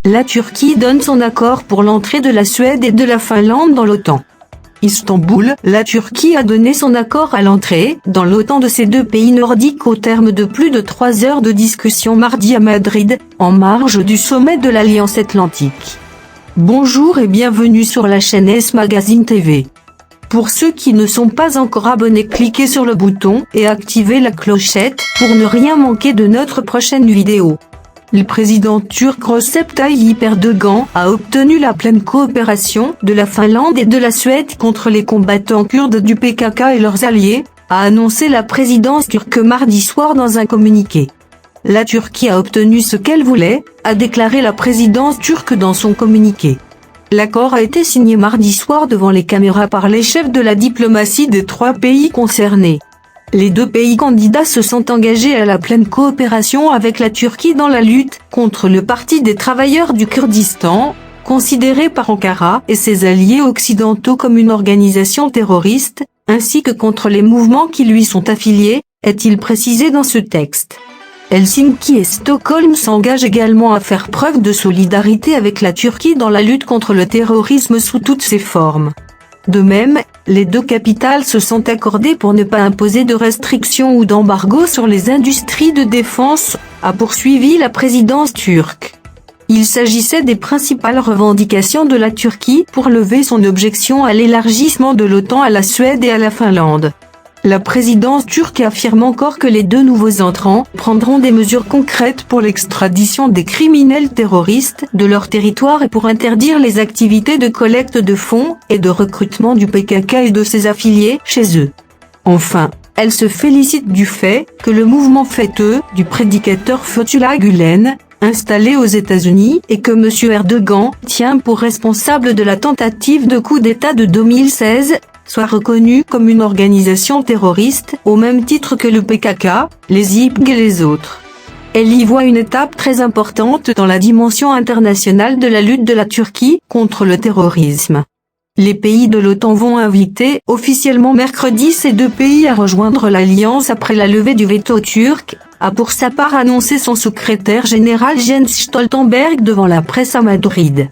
La Turquie donne son accord pour l'entrée de la Suède et de la Finlande dans l'OTAN. Istanbul, la Turquie a donné son accord à l'entrée dans l'OTAN de ces deux pays nordiques au terme de plus de 3 heures de discussion mardi à Madrid, en marge du sommet de l'Alliance Atlantique. Bonjour et bienvenue sur la chaîne S Magazine TV. Pour ceux qui ne sont pas encore abonnés, cliquez sur le bouton et activez la clochette pour ne rien manquer de notre prochaine vidéo. Le président turc Recep Tayyip Erdogan a obtenu la pleine coopération de la Finlande et de la Suède contre les combattants kurdes du PKK et leurs alliés, a annoncé la présidence turque mardi soir dans un communiqué. La Turquie a obtenu ce qu'elle voulait, a déclaré la présidence turque dans son communiqué. L'accord a été signé mardi soir devant les caméras par les chefs de la diplomatie des 3 pays concernés. Les 2 pays candidats se sont engagés à la pleine coopération avec la Turquie dans la lutte contre le Parti des travailleurs du Kurdistan, considéré par Ankara et ses alliés occidentaux comme une organisation terroriste, ainsi que contre les mouvements qui lui sont affiliés, est-il précisé dans ce texte. Helsinki et Stockholm s'engagent également à faire preuve de solidarité avec la Turquie dans la lutte contre le terrorisme sous toutes ses formes. De même, les 2 capitales se sont accordées pour ne pas imposer de restrictions ou d'embargo sur les industries de défense, a poursuivi la présidence turque. Il s'agissait des principales revendications de la Turquie pour lever son objection à l'élargissement de l'OTAN à la Suède et à la Finlande. La présidence turque affirme encore que les 2 nouveaux entrants prendront des mesures concrètes pour l'extradition des criminels terroristes de leur territoire et pour interdire les activités de collecte de fonds et de recrutement du PKK et de ses affiliés chez eux. Enfin, elle se félicite du fait que le mouvement fêteux du prédicateur Fethullah Gülen, installé aux États-Unis et que M. Erdogan tient pour responsable de la tentative de coup d'État de 2016, soit reconnu comme une organisation terroriste au même titre que le PKK, les YPG et les autres. Elle y voit une étape très importante dans la dimension internationale de la lutte de la Turquie contre le terrorisme. Les pays de l'OTAN vont inviter officiellement mercredi ces 2 pays à rejoindre l'alliance après la levée du veto turc, a pour sa part annoncé son secrétaire général Jens Stoltenberg devant la presse à Madrid.